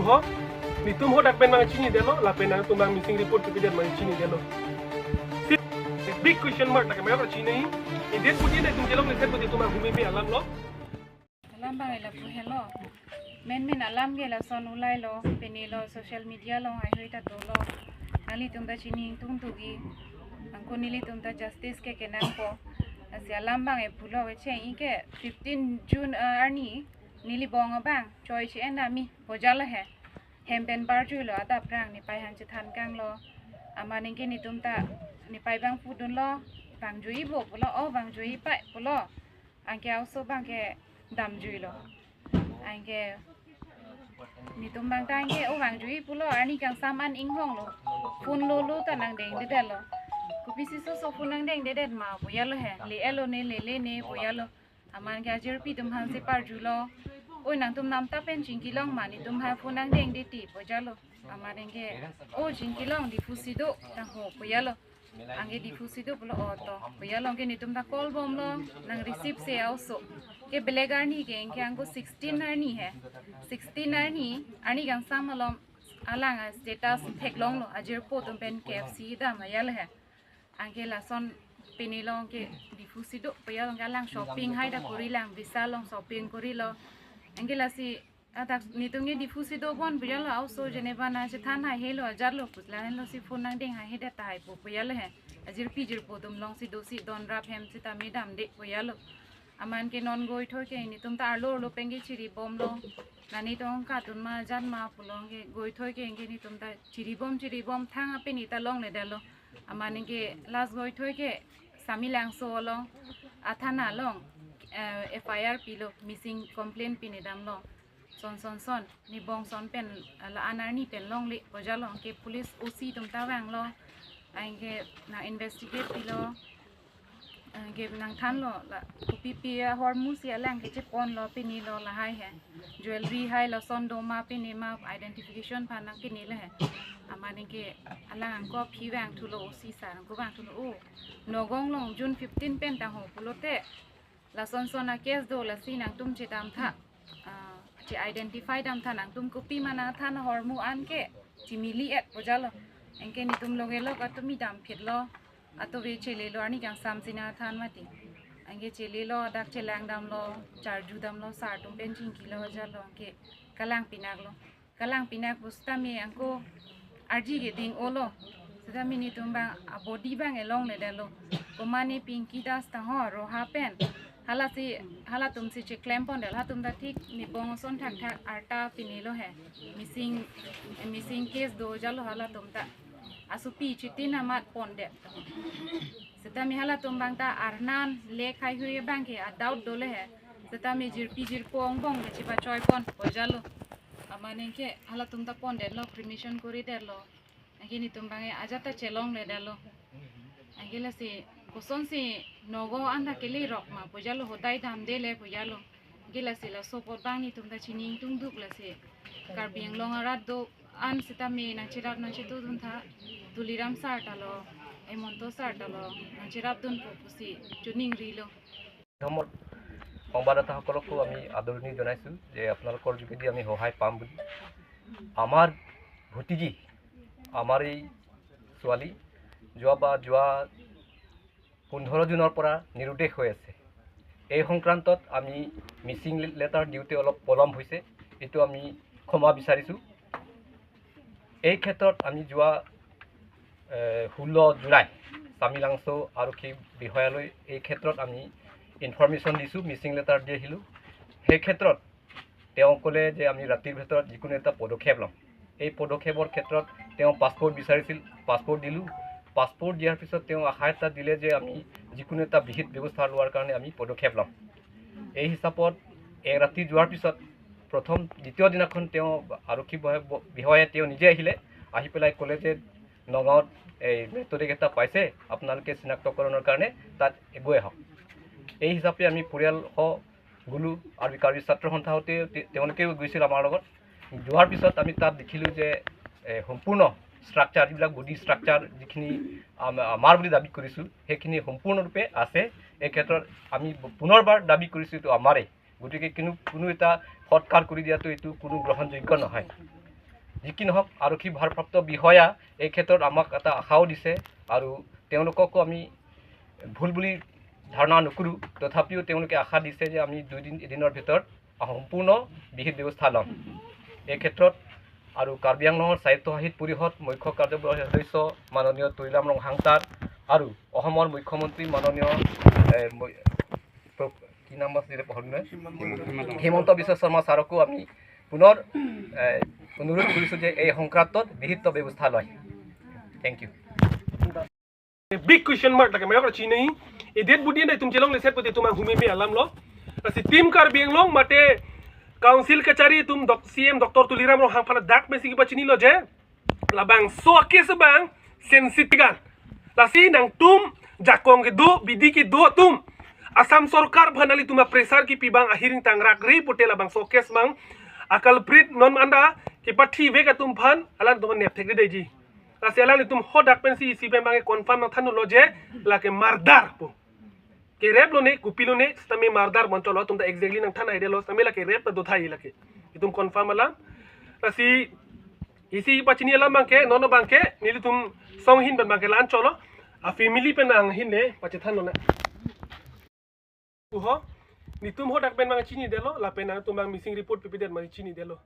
ho ni tum ho dak ben mang chini delo lapen ang tum bang missing report ke bidan mang chini delo big question mark tak mai chini in det pudi na tum jelong ni set pudi tum humi mi alam lo alam bang ila pu hello men alam ge la son ulai lo peni lo social media lo ai hoi ta to lo ali tum da chini tum tu gi angko nili tum ta justice ke kenang po asi alam bang e pulo we che i ke 15 June arni nili bong bang choi chi en mi bojala he hempen par chu lo ada prang ni pai han chi than kang lo amaning ke ni tum ta ni pai bang pu dun lo bang jui bo pulo o bang jui pai pulo angke also bang ke dam jui lo angke ni tum bang tang ke o bang jui pulo ani kang saman ing hong lo phun lu ta nang deng de lo kupisi so phun nang deng de ma bo ya lo he le elo ne le ne bo ya lo aman ke ajir pi tum han se par ju lo oi nang tum nam ta pen jing kilong ma ni tum ha phun nang deng de ti bo ja lo amaring ke o jing kilong di fusido ta ho bo ya lo angge di fusido pulo oto bo ya lo ke ni tum ta call bom lo nang receive se also ke belegar ni ke engke angko 16 arni he 16 arni ani gang samalom alang status theklong lo ajir po tum pen kfc da mayal he angke la son pinilong ke difusido payalong galang shopping hai da kori lang bisalong shopping kori lo angke la si atak nitung ni difusido bon payalo also jeneva na je than hai helo ajar lo putla lo si phone nang ding hai heda tai po payalo he ajir pijir po tum long si dosi don rap hem si ta medam de payalo aman ke non goi thoi ke ni tum ta arlo lo pengi chiri bom lo nani tong ka tun ma jan ma pulong ke goi thoi ke nge ni tum ta chiri bom thang ape ni ta long le dalo aman ke last goi thoi ke samilang so lo athana long FIR pilo missing complaint pini dam lo son ni bong son pen la anar ni pen long le pojalo ke police OC tum ta wang lo angke na investigate pilo ke nang than lo la pipi hormus ya lang ke pon lo pini lo la hai he jewelry hai lo son do ma pini ma identification phana pini le he amani ke alang ko phi wang thu lo si sa ko wang thu lo o nogong long June 15 pen ta ho pulote la son na case do la si nang tum che dam tha che identify dam tha nang tum copy mana than hormu an ke chimili et pojalo engke ni tum loge lo ka tumi dam phet lo ato ve chele lo ani kang samsina than mati angge chele lo dak chelang dam lo charju dam lo sar tum pen jing kilo jalo ke kalang pinak busta me angko arji ge ding olo seda mini tum bang body bang elong le dalo komani pinky das ta ho ro ha pen hala tum si che claim pon del ha tum da thik ni bong son thak arta pinilo he missing case do jalo hala tum ta asupi chitina mat pon de seta mi hala tum bang ta arnan le khai huye bang ke doubt dole he seta mi jir pong bong ke chipa choi pon pojalo amane ke hala tum ta pon de lo cremation kori de lo agini tum bang ajata chelong le de lo agila si koson si nogo anda keli rok ma pojalo hodai dam de le pojalo gila si la sopot bang ni tum ta chining tung duk la si karbiang long arat do an sita me na chirat na chitu dun tha tuliram sar talo emonto sar talo na chirat dun pusi chuning rilo ধমত সংবাদদাতাসকলকো আমি আদৰণি জনাইছোঁ যে আপোনালোকৰ যোগেদি আমি সহায় পাম বুলি আমাৰ ভতিজী আমাৰ এই ছোৱালী যোৱা 15 জুনৰ পৰা নিৰুদ্দেশ হৈ আছে এই সংক্ৰান্তত আমি মিছিং লেটাৰ দিওঁতে অলপ পলম হৈছে এইটো আমি ক্ষমা বিচাৰিছোঁ এই ক্ষেত্ৰত আমি যোৱা 16 জুলাই তামিলাংশ আৰক্ষী বিষয়ালৈ এই ক্ষেত্ৰত আমি ইনফৰমেশ্যন দিছোঁ মিছিং লেটাৰ দি আহিলোঁ সেই ক্ষেত্ৰত তেওঁ ক'লে যে আমি ৰাতিৰ ভিতৰত যিকোনো এটা পদক্ষেপ ল'ম এই পদক্ষেপৰ ক্ষেত্ৰত তেওঁ পাছপোৰ্ট বিচাৰিছিল পাছপোৰ্ট দিলোঁ পাছপোৰ্ট দিয়াৰ পিছত তেওঁ আশা এটা দিলে যে আমি যিকোনো এটা বিহিত ব্যৱস্থা লোৱাৰ কাৰণে আমি পদক্ষেপ ল'ম এই হিচাপত এক ৰাতি যোৱাৰ পিছত প্ৰথম দ্বিতীয় দিনাখন তেওঁ আৰক্ষী বিষয়াই তেওঁ নিজে আহি পেলাই ক'লে যে নগাঁৱত এই মৃতদেহ এটা পাইছে আপোনালোকে চিনাক্তকৰণৰ কাৰণে তাত গৈ আহক এই হিচাপে আমি পৰিয়ালসহ গ'লোঁ আৰু কাৰ্বি ছাত্ৰ সন্থাহঁতে তেওঁলোকেও গৈছিল আমাৰ লগত যোৱাৰ পিছত আমি তাত দেখিলোঁ যে সম্পূৰ্ণ স্ট্ৰাকচাৰ যিবিলাক বডি স্ট্ৰাকচাৰ যিখিনি আমাৰ বুলি দাবী কৰিছোঁ সেইখিনি সম্পূৰ্ণৰূপে আছে এই ক্ষেত্ৰত আমি পুনৰবাৰ দাবী কৰিছোঁ এইটো আমাৰেই গতিকে কোনো এটা সৎকাৰ কৰি দিয়াটো এইটো কোনো গ্ৰহণযোগ্য নহয় যি কি নহওক আৰক্ষী ভাৰপ্ৰাপ্ত বিষয়া এই ক্ষেত্ৰত আমাক এটা আশাও দিছে আৰু তেওঁলোককো আমি ভুল বুলি ধাৰণা নকৰোঁ তথাপিও তেওঁলোকে আশা দিছে যে আমি এদিনৰ ভিতৰত সম্পূৰ্ণ বিহিত ব্যৱস্থা ল'ম এই ক্ষেত্ৰত আৰু কাৰ্বি আংলঙৰ স্বায়ত্তশাসিত পৰিষদ মুখ্য কাৰ্যবাহী সদস্য মাননীয় তৈলাম ৰং হাংতাৰ আৰু অসমৰ মুখ্যমন্ত্ৰী মাননীয় কি নাম আছিলে হিমন্ত বিশ্ব শৰ্মা ছাৰকো আমি পুনৰ অনুৰোধ কৰিছোঁ যে এই সংক্ৰান্তত বিহিত ব্যৱস্থা লয় thank you Big question mark lagi mereka Cina ini. Idet budi ni tum jelong leset putih tumang humi alam lo. Asi tim Karbi Anglong mate council kecari tum CM Dr. Tuliram lo hang pada dak mesi kipa Cini lo je. Labang so kes bang sensitigan. Lasi nang tum jakong ke do bidi ke do tum. Asam sorkar bhanali tuma presar ki pibang akhiring tangrak ri putih labang so kes bang. Akal prit non anda kipa thi vega tum bhan alan tuman nep thek de ji. Kasi alam itu hodak pensi isi pembangai confirm nang thanu loje lake mardar po. Ke rep lo ne kupi lo ne stame mardar bonco lo tum da exactly nang thana ide lo stame lake rep na dothai lake. Itum confirm alam. Kasi isi pachini alam bangke nono bangke nili tum song hin ban bangke lan cholo a family pen ang hin ne pache thanu na. Uho ni tum hodak pen bang chini delo lapen ang tum bang missing report pipidet mang chini delo.